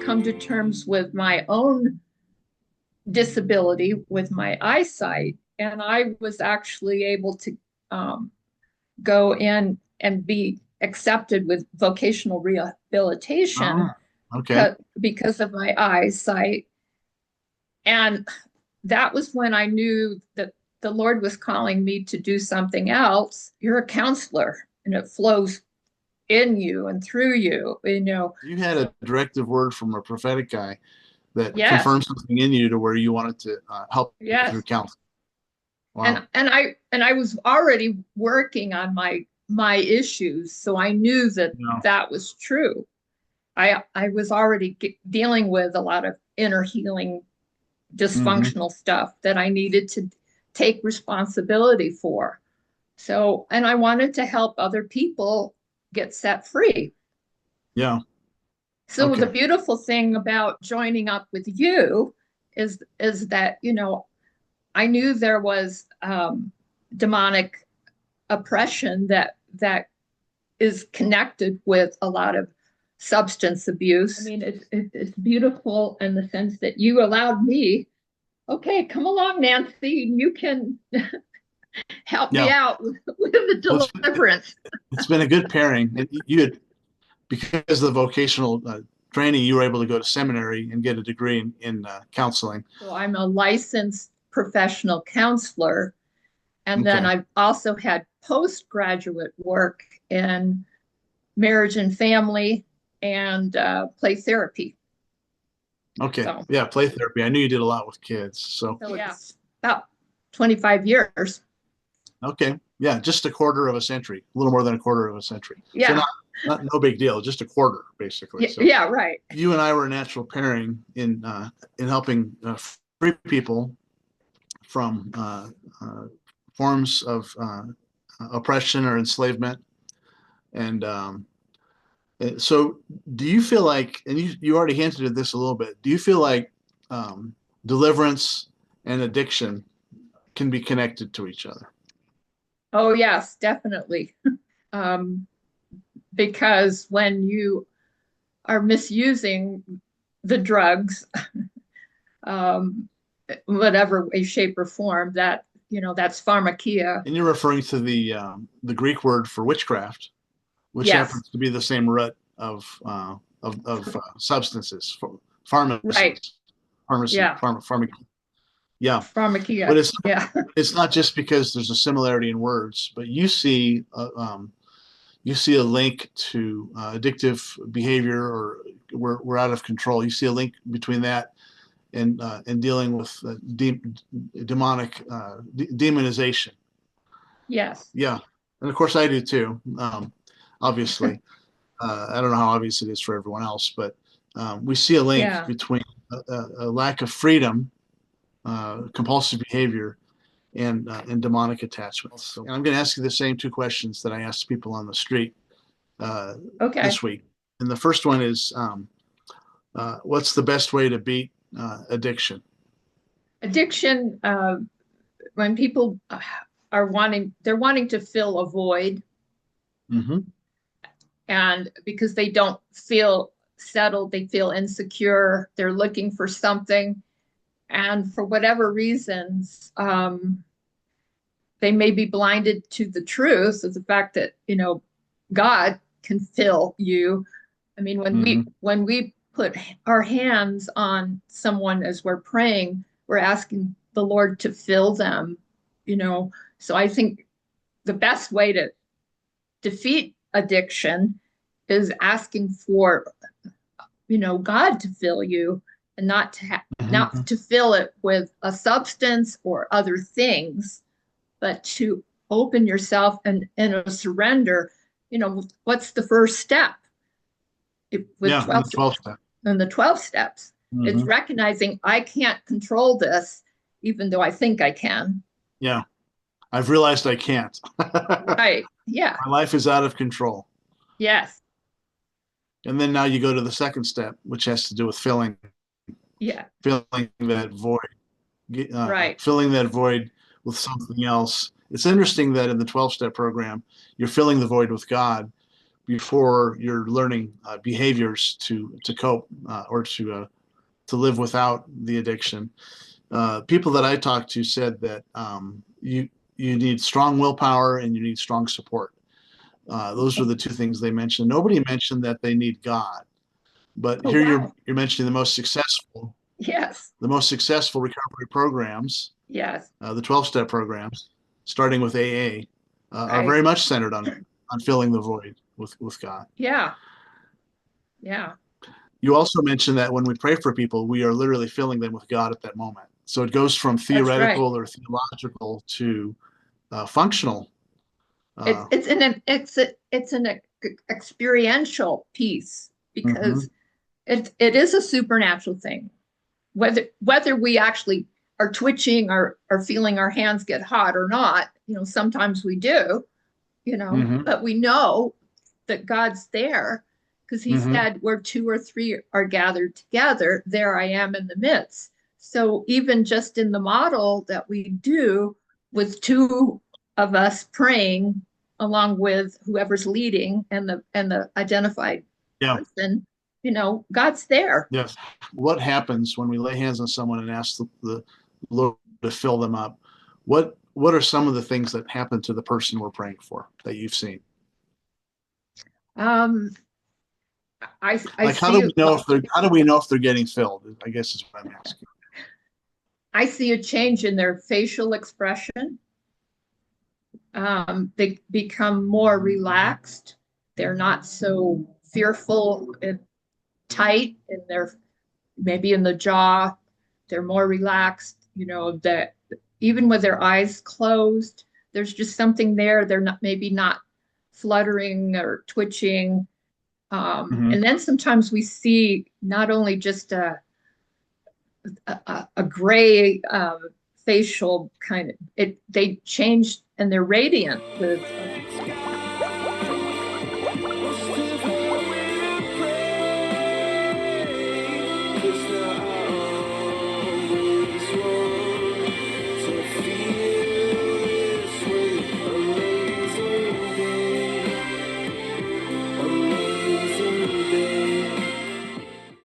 come to terms with my own disability with my eyesight. And I was actually able to um, go in and be accepted with vocational rehabilitation Ah, okay. because of my eyesight. And that was when I knew that the Lord was calling me to do something else. You're a counselor and it flows in you and through you, You had So a directive word from a prophetic guy that yes, confirmed something in you to where you wanted to help through yes. counseling. Wow. And I was already working on my issues, so I knew that Yeah. that was true. I was already dealing with a lot of inner healing Hmm. dysfunctional stuff that I needed to take responsibility for. So, and I wanted to help other people get set free. Yeah. So the Okay. beautiful thing about joining up with you is that, I knew there was demonic oppression that is connected with a lot of substance abuse. I mean, it's beautiful in the sense that you allowed me, okay, come along, Nancy, you can help me Yeah. out with the Well, deliverance. it's been a good pairing. And you had, because of the vocational training, you were able to go to seminary and get a degree in counseling. So I'm a licensed professional counselor. And then Okay. I've also had postgraduate work in marriage and family and play therapy. Okay. So, Yeah. Play therapy. I knew you did a lot with kids. So, so yeah, it's about 25 years. okay. Yeah. Just a quarter of a century, a little more than a quarter of a century. So Yeah. no big deal. Just a quarter, basically. Yeah, So yeah, right. you and I were a natural pairing in helping free people from forms of oppression or enslavement. And so, do you feel like, and you already hinted at this a little bit, do you feel like um, deliverance and addiction can be connected to each other? Oh, yes, definitely. Um, because when you are misusing the drugs, um, whatever way, shape, or form, that's pharmakia. And you're referring to the Greek word for witchcraft, which Yes, happens to be the same root of substances, pharmacy, right. pharmacy, Yeah, pharmacy. Yeah, but pharmakia. Yeah. it's not just because there's a similarity in words, but you see a link to addictive behavior, or we're out of control. You see a link between that and dealing with demonic demonization. Yes. Yeah, and of course I do too. Obviously, I don't know how obvious it is for everyone else, but we see a link Yeah. between a lack of freedom, compulsive behavior, and demonic attachments. So, and I'm going to ask you the same two questions that I asked people on the street uh, Okay. this week. And the first one is, what's the best way to beat addiction? Addiction, when people they're wanting to fill a void, Mm-hmm. and because they don't feel settled, they feel insecure, they're looking for something. And for whatever reasons, they may be blinded to the truth of the fact that, God can fill you. I mean, when we Mm-hmm. when we put our hands on someone as we're praying, we're asking the Lord to fill them, you know. So I think the best way to defeat addiction is asking for, God to fill you, and not Mm-hmm. to fill it with a substance or other things, but to open yourself and a surrender. What's the first step with Yeah, in the 12 12 step. and the 12 steps? It's Mm-hmm. recognizing I can't control this, even though I think I can. Yeah, I've realized I can't. My Right. Yeah. life is out of control. Yes. And then now you go to the second step, which has to do with Yeah. filling that void, Right. filling that void with something else. It's interesting that in the 12 step program, you're filling the void with God, before you're learning behaviors to cope or to live without the addiction. People that I talked to said that you need strong willpower and you need strong support. Those were the two things they mentioned. Nobody mentioned that they need God, but Oh, here wow. you're mentioning Yes. the most successful recovery programs, Yes. the 12-step programs, starting with AA, are Right. very much centered on filling the void with God. Yeah. Yeah. You also mentioned that when we pray for people, we are literally filling them with God at that moment. So it goes from That's right. theoretical or theological to functional. It's Uh, it's an experiential piece mhm, because it is a supernatural thing. Whether we actually are twitching or feeling our hands get hot or not, sometimes we do, mhm, but we know that God's there because he mhm. said, where two or three are gathered together, there I am in the midst. So even just in the model that we do with two of us praying along with whoever's leading and the identified Yeah, person, God's there. yes. What happens when we lay hands on someone and ask the Lord to fill them up? What are some of the things that happen to the person we're praying for that you've seen? Um, I Like, see how do we know if they're getting filled? I guess is what I'm asking. I see a change in their facial expression. They become more relaxed. They're not so fearful and tight in their maybe in the jaw. They're more relaxed. That even with their eyes closed, there's just something there. They're not fluttering or twitching. Mhm. And then sometimes we see not only just a gray facial kind of they change and they're radiant with